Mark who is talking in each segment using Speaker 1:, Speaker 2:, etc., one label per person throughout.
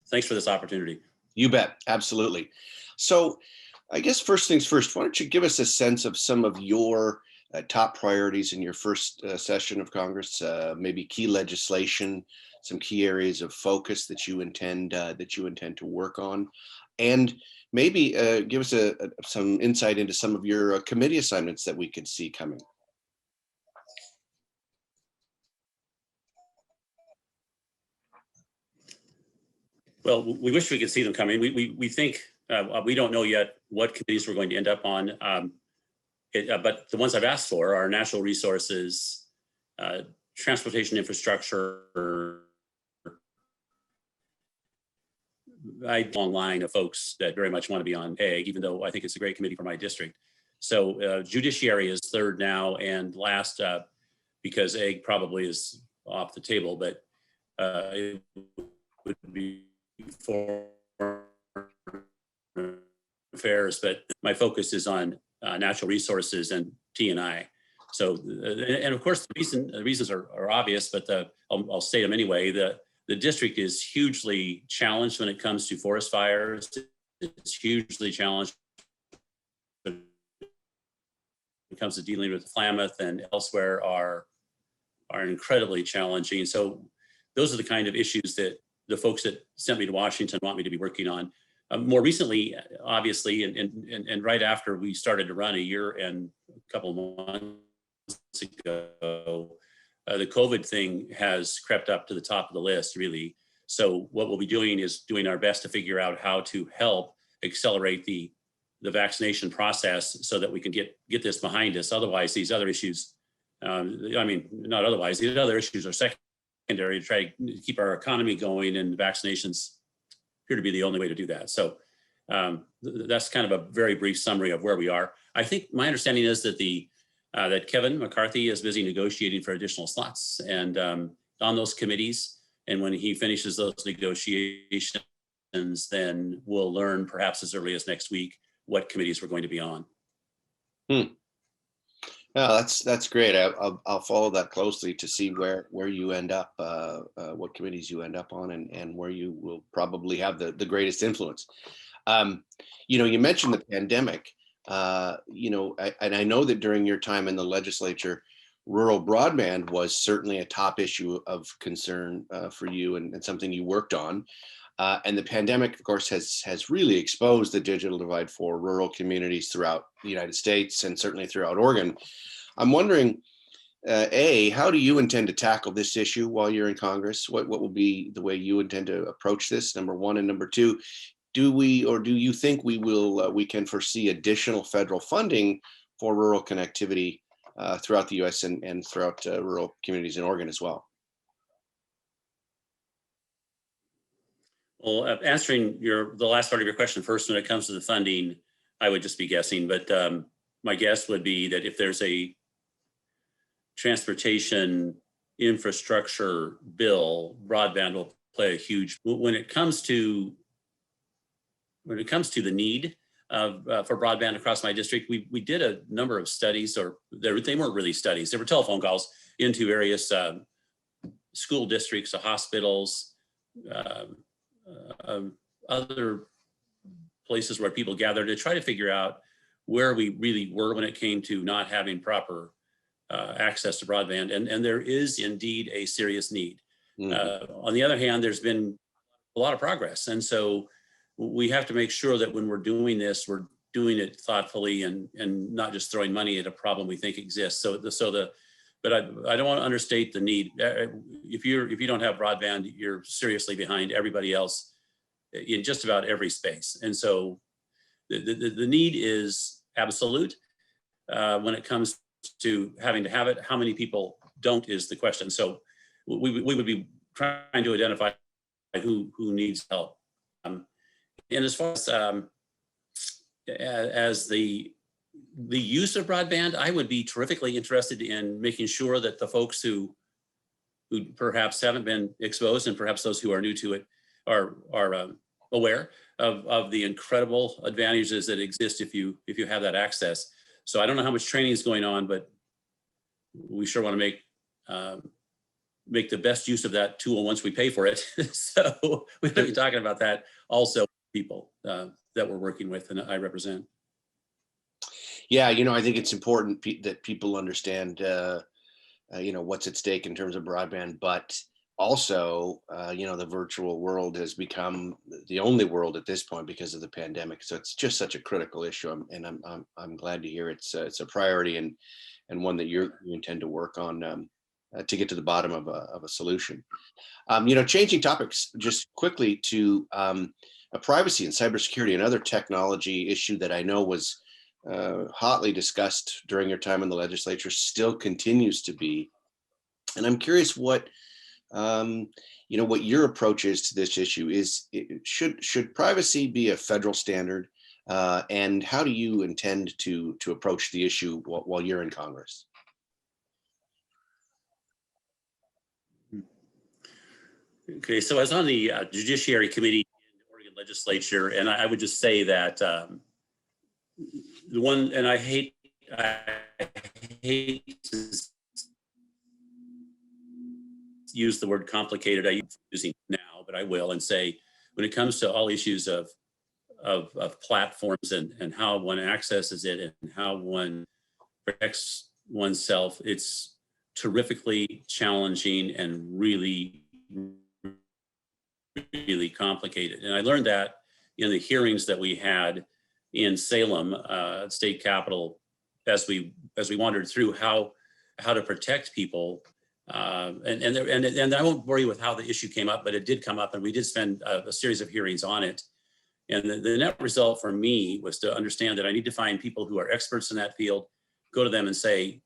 Speaker 1: thanks for this opportunity.
Speaker 2: You bet. Absolutely. So I guess first things first, why don't you give us a sense of some of your top priorities in your first session of Congress, maybe key legislation, some key areas of focus that you intend to work on, and maybe give us some insight into some of your committee assignments that we could see coming.
Speaker 1: Well, we wish we could see them coming. We think we don't know yet what committees we're going to end up on, but the ones I've asked for are natural resources, transportation infrastructure, a long line of folks that very much want to be on AG, even though I think it's a great committee for my district. So judiciary is third now, and last, because AG probably is off the table, but it would be foreign affairs, but my focus is on natural resources and T&I. So, and of course, the reasons are obvious, but I'll state them anyway. The district is hugely challenged when it comes to forest fires. It's hugely challenged when it comes to dealing with Klamath, and elsewhere are incredibly challenging. So those are the kind of issues that the folks that sent me to Washington want me to be working on. More recently, obviously, and right after we started to run a year and a couple of months ago, the COVID thing has crept up to the top of the list, really. So what we'll be doing is doing our best to figure out how to help accelerate the vaccination process so that we can get this behind us. Otherwise, these other issues, not otherwise, these other issues are secondary to try to keep our economy going, and vaccinations appear to be the only way to do that. So that's kind of a very brief summary of where we are. I think my understanding is that that Kevin McCarthy is busy negotiating for additional slots and on those committees. And when he finishes those negotiations, then we'll learn perhaps as early as next week what committees we're going to be on.
Speaker 2: No, that's great. I'll follow that closely to see where you end up, what committees you end up on, and where you will probably have the greatest influence. You mentioned the pandemic. And I know that during your time in the legislature, rural broadband was certainly a top issue of concern for you, and something you worked on. And the pandemic, of course, has really exposed the digital divide for rural communities throughout the United States and certainly throughout Oregon. I'm wondering, how do you intend to tackle this issue while you're in Congress? What will be the way you intend to approach this, number one? And number two, do you think we can foresee additional federal funding for rural connectivity throughout the U.S. and throughout rural communities in Oregon as well?
Speaker 1: Well, answering the last part of your question first, when it comes to the funding, I would just be guessing, but my guess would be that if there's a transportation infrastructure bill, broadband will play a huge. When it comes to the need for broadband across my district, we did a number of studies, or they weren't really studies, they were telephone calls into various school districts, hospitals, other places where people gather to try to figure out where we really were when it came to not having proper access to broadband. And there is indeed a serious need. Mm-hmm. On the other hand, there's been a lot of progress. And so we have to make sure that when we're doing this, we're doing it thoughtfully and not just throwing money at a problem we think exists. But I don't want to understate the need. If you don't have broadband, you're seriously behind everybody else in just about every space. And so the need is absolute. When it comes to having to have it, how many people don't is the question. So we would be trying to identify who needs help. And as far as the use of broadband, I would be terrifically interested in making sure that the folks who perhaps haven't been exposed, and perhaps those who are new to it, are aware of the incredible advantages that exist if you have that access. So I don't know how much training is going on, but we sure want to make make the best use of that tool once we pay for it. So we've been talking about that also, people that we're working with and I represent.
Speaker 2: Yeah, I think it's important that people understand, what's at stake in terms of broadband, but also, the virtual world has become the only world at this point because of the pandemic. So it's just such a critical issue, I'm glad to hear it's a priority and one that you intend to work on to get to the bottom of a solution. Changing topics just quickly to privacy and cybersecurity, another technology issue that I know was hotly discussed during your time in the legislature, still continues to be. And I'm curious what what your approach is to this issue. Should privacy be a federal standard, and how do you intend to approach the issue while you're in Congress?
Speaker 1: Okay, so I was on the Judiciary Committee in the Oregon Legislature, and I would just say that the one, and I hate to use the word complicated. I'm using now, but I will, and say when it comes to all issues of platforms and how one accesses it and how one protects oneself, it's terrifically challenging and really complicated. And I learned that in the hearings that we had in Salem, state capitol, as we wandered through how to protect people. And I won't bore you with how the issue came up, but it did come up, and we did spend a series of hearings on it. And the net result for me was to understand that I need to find people who are experts in that field, go to them and say,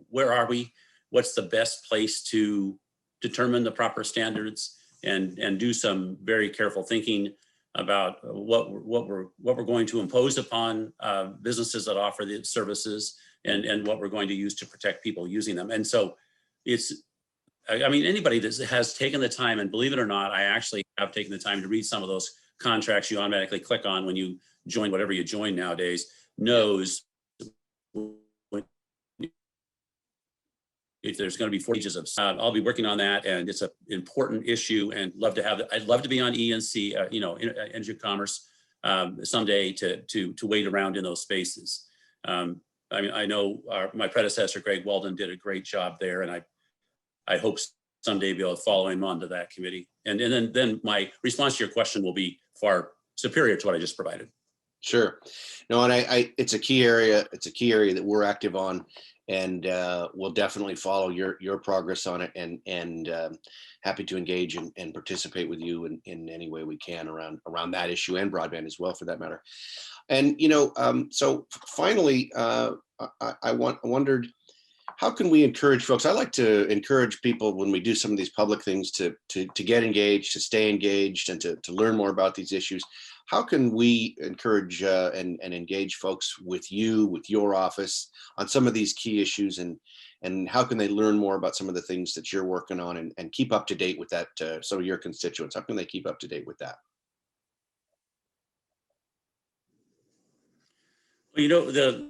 Speaker 1: where are we? What's the best place to determine the proper standards, and do some very careful thinking about what we're going to impose upon businesses that offer the services, and what we're going to use to protect people using them. And so anybody that has taken the time, and believe it or not, I actually have taken the time to read some of those contracts you automatically click on when you join whatever you join nowadays, knows if there's going to be 4 pages of, I'll be working on that, and it's an important issue, and I'd love to be on ENC, Energy Commerce, someday to wait around in those spaces. I know my predecessor, Greg Walden, did a great job there, and I hope someday be able to follow him onto that committee. And then my response to your question will be far superior to what I just provided.
Speaker 2: Sure. No, and it's a key area. It's a key area that we're active on, and we'll definitely follow your progress on it, and happy to engage and participate with you in any way we can around that issue, and broadband as well, for that matter. And so finally, I wondered, how can we encourage folks? I like to encourage people when we do some of these public things to get engaged, to stay engaged, and to learn more about these issues. How can we encourage and engage folks with you, with your office, on some of these key issues, and how can they learn more about some of the things that you're working on, and keep up to date with that, some of your constituents? How can they keep up to date with that?
Speaker 1: Well,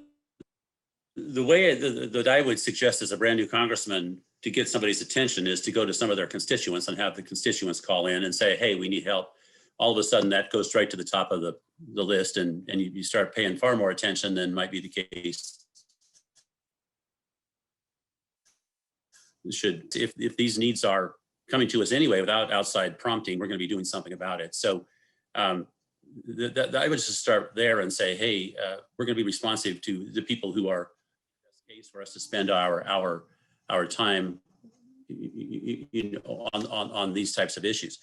Speaker 1: the way that I would suggest as a brand new congressman to get somebody's attention is to go to some of their constituents and have the constituents call in and say, hey, we need help. All of a sudden that goes right to the top of the list, and you start paying far more attention than might be the case. If these needs are coming to us anyway without outside prompting, we're going to be doing something about it. So I would just start there and say, hey, we're going to be responsive to the people who are best case for us to spend our time on these types of issues.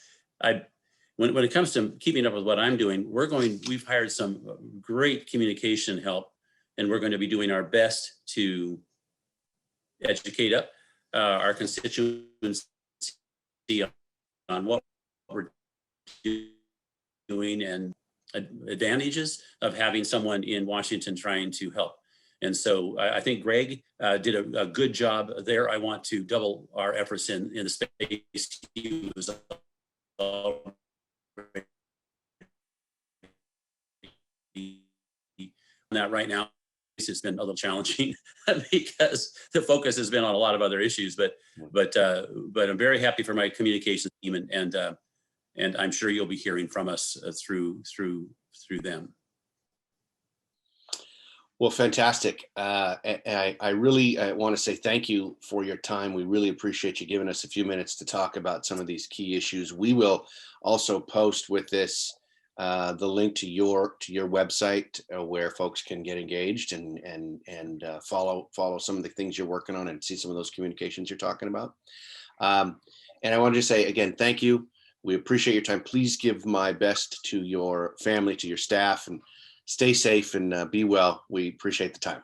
Speaker 1: When it comes to keeping up with what I'm doing, we've hired some great communication help, and we're going to be doing our best to educate our constituents on what we're doing and advantages of having someone in Washington trying to help. And so I think Greg did a good job there. I want to double our efforts in the space he was that right now. it's been a little challenging because the focus has been on a lot of other issues. But I'm very happy for my communications team, and I'm sure you'll be hearing from us through them.
Speaker 2: Well, fantastic. I really want to say thank you for your time. We really appreciate you giving us a few minutes to talk about some of these key issues. We will also post with this the link to your website where folks can get engaged and follow some of the things you're working on and see some of those communications you're talking about. And I wanted to say again, thank you. We appreciate your time. Please give my best to your family, to your staff, and stay safe and be well. We appreciate the time.